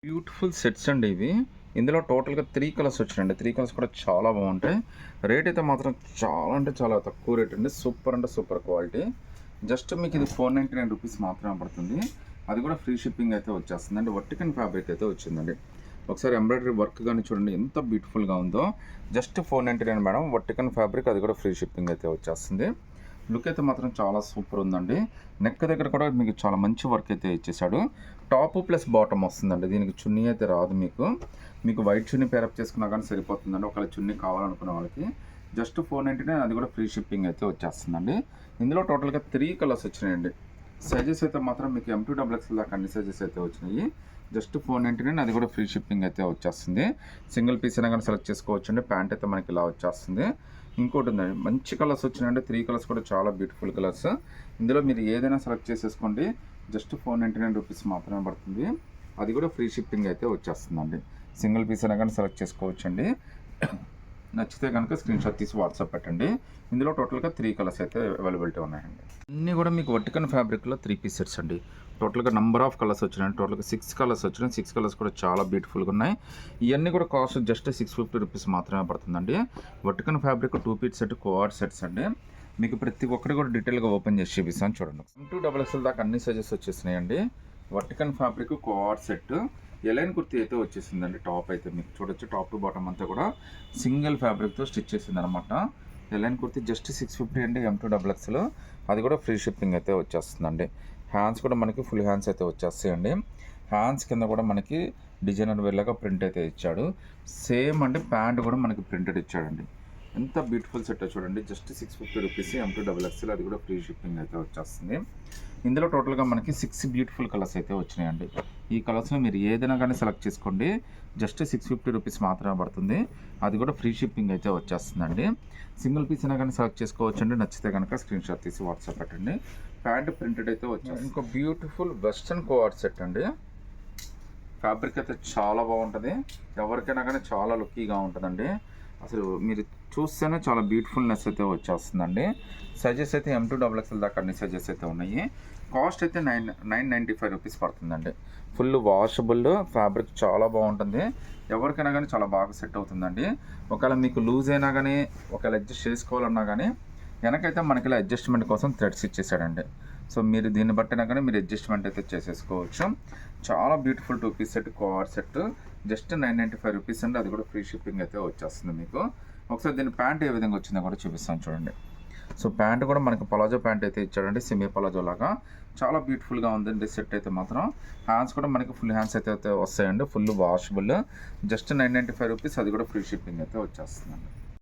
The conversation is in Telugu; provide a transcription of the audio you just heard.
బ్యూటిఫుల్ సెట్స్ అండి ఇవి. ఇందులో టోటల్‌గా 3 కలర్స్ వచ్చాయండి. 3 కలర్స్ కూడా చాలా బాగుంటాయి. రేట్ అయితే మాత్రం చాలా అంటే చాలా తక్కువ రేట్ అండి. సూపర్ అంటే సూపర్ క్వాలిటీ. జస్ట్ మీకు ఇది 499 రూపీస్ మాత్రమే పడుతుంది. అది కూడా ఫ్రీ షిప్పింగ్ అయితే వచ్చేస్తుందండి. వర్టికన్ ఫ్యాబ్రిక్ అయితే వచ్చిందండి. ఒకసారి ఎంబ్రాయిడరీ వర్క్ కానీ చూడండి ఎంత బ్యూటిఫుల్‌గా ఉందో. Just 499 madam. వర్టికన్ ఫ్యాబ్రిక్, అది కూడా ఫ్రీ షిప్పింగ్ అయితే వచ్చేస్తుంది. లుక్ అయితే మాత్రం చాలా సూపర్ ఉందండి. నెక్ దగ్గర కూడా మీకు చాలా మంచి వర్క్ అయితే ఇచ్చేసాడు. టాప్ ప్లస్ బాటమ్ వస్తుందండి. దీనికి చున్నీ అయితే రాదు మీకు. మీకు వైట్ చున్నీ పేరప్ చేసుకున్నా కానీ సరిపోతుందండి. ఒకవేళ చున్నీ కావాలనుకునే వాళ్ళకి జస్ట్ 499, అది కూడా ఫ్రీ షిప్పింగ్ అయితే వచ్చేస్తుందండి. ఇందులో టోటల్గా 3 కలర్స్ వచ్చినాయండి. సైజెస్ అయితే మాత్రం మీకు M2XXL దాకా అన్ని సైజెస్ అయితే వచ్చినాయి. జస్ట్ 499, అది కూడా ఫ్రీ షిప్పింగ్ అయితే వచ్చేస్తుంది. సింగిల్ పీస్ అయినా కానీ సెలెక్ట్ చేసుకోవచ్చు అండి. ప్యాంట్ అయితే మనకి ఇలా వచ్చేస్తుంది. ఇంకోటి ఉందండి, మంచి కలర్స్ వచ్చినాయండి. 3 కలర్స్ కూడా చాలా బ్యూటిఫుల్ కలర్స్. ఇందులో మీరు ఏదైనా సెలెక్ట్ చేసేసుకోండి. జస్ట్ 499 రూపీస్ మాత్రమే పడుతుంది. అది కూడా ఫ్రీ షిప్పింగ్ అయితే వచ్చేస్తుందండి. సింగిల్ పీస్ అయినా కానీ సెలెక్ట్ చేసుకోవచ్చు అండి. నచ్చితే కనుక స్క్రీన్ షాట్ తీసి వాట్సాప్ పెట్టండి. ఇందులో టోటల్గా 3 కలర్స్ అయితే అవైలబిలిటీ ఉన్నాయండి. అన్నీ కూడా మీకు వర్టికన్ ఫ్యాబ్రిక్లో 3 పీస్ సెట్స్ అండి. టోటల్గా నెంబర్ ఆఫ్ కలర్స్ వచ్చినాయి. టోటల్గా 6 కలర్స్ వచ్చినాయి. 6 కలర్స్ కూడా చాలా బ్యూటిఫుల్గా ఉన్నాయి. ఇవన్నీ కూడా కాస్ట్ జస్ట్ 650 రూపీస్ మాత్రమే పడుతుందండి. Vertican fabric 2 piece set, coord sets అండి. మీకు ప్రతి ఒక్కటి కూడా డీటెయిల్గా ఓపెన్ చేసి చూపిస్తాను చూడండి. M2XXL దాకా అన్ని సైజెస్ వచ్చేసినాయండి. Vertican fabric, coord set, A line kurti అయితే వచ్చేసిందండి. టాప్ అయితే మీకు చూడొచ్చు, టాప్ టు బాటమ్ అంతా కూడా సింగిల్ ఫ్యాబ్రిక్తో స్టిచ్ చేసింది అనమాట. ఎలైన్ కుర్తీ జస్ట్ 650 అండి. M2XXL, అది కూడా ఫ్రీ షిప్పింగ్ అయితే వచ్చేస్తుందండి. హ్యాండ్స్ కూడా మనకి ఫుల్ హ్యాండ్స్ అయితే వచ్చేస్తాయండి. హ్యాండ్స్ కింద కూడా మనకి డిజైనర్ వేర్లాగా ప్రింట్ అయితే ఇచ్చాడు. సేమ్ అంటే ప్యాంట్ కూడా మనకి ప్రింటెడ్ ఇచ్చాడండి. ఎంత బ్యూటిఫుల్ సెట్ చూడండి. జస్ట్ 650 రూపీస్ M2XXL, అది కూడా ఫ్రీ షిప్పింగ్ అయితే వచ్చేస్తుంది. ఇందులో టోటల్గా మనకి 6 బ్యూటిఫుల్ కలర్స్ అయితే వచ్చినాయండి. ఈ కలర్స్లో మీరు ఏదైనా కానీ సెలెక్ట్ చేసుకోండి. జస్ట్ 650 రూపీస్ మాత్రమే పడుతుంది. అది కూడా ఫ్రీ షిప్పింగ్ అయితే వచ్చేస్తుందండి. సింగిల్ పీస్ అయినా కానీ సెలెక్ట్ చేసుకోవచ్చు అండి. నచ్చితే కనుక స్క్రీన్ షాట్ తీసి వాట్సాప్ పెట్టండి. ప్యాంట్ ప్రింటెడ్ అయితే వచ్చేస్తుంది. ఇంకో బ్యూటిఫుల్ వెస్ట్రన్ కోఆర్డ్ సెట్ అండి. ఫ్యాబ్రిక్ అయితే చాలా బాగుంటుంది. ఎవరికైనా కానీ చాలా లుక్కీగా ఉంటుందండి. అసలు మీరు చూస్తేనే చాలా బ్యూటిఫుల్నెస్ అయితే వచ్చేస్తుందండి. సైజెస్ అయితే M2XXL దాకా అన్ని సైజెస్ అయితే ఉన్నాయి. కాస్ట్ అయితే 995 రూపీస్ పడుతుందండి. ఫుల్ వాషబుల్ ఫ్యాబ్రిక్, చాలా బాగుంటుంది. ఎవరికైనా కానీ చాలా బాగా సెట్ అవుతుందండి. ఒకవేళ మీకు లూజ్ అయినా కానీ, ఒకవేళ అడ్జస్ట్ చేసుకోవాలన్నా కానీ వెనకైతే మనకి ఇలా అడ్జస్ట్మెంట్ కోసం థ్రెడ్స్ ఇచ్చేసాడండి. సో మీరు దీన్ని బట్టినా కానీ మీరు అడ్జస్ట్మెంట్ అయితే చేసేసుకోవచ్చు. చాలా beautiful 2 piece set, coord set, just 995 rupees అండి. అది కూడా ఫ్రీ షిప్పింగ్ అయితే వచ్చేస్తుంది మీకు. ఒకసారి దీని ప్యాంట్ ఏ విధంగా వచ్చిందో కూడా చూపిస్తాను చూడండి. సో ప్యాంట్ కూడా మనకి పలాజో ప్యాంట్ అయితే ఇచ్చాడండి. సెమీ పలాజో లాగా చాలా బ్యూటిఫుల్గా ఉందండి సెట్ అయితే మాత్రం. హ్యాండ్స్ కూడా మనకి ఫుల్ హ్యాండ్స్ అయితే వస్తాయండి. Full washable. జస్ట్ 995 రూపీస్, అది కూడా ఫ్రీ షిప్పింగ్ అయితే వచ్చేస్తుందండి.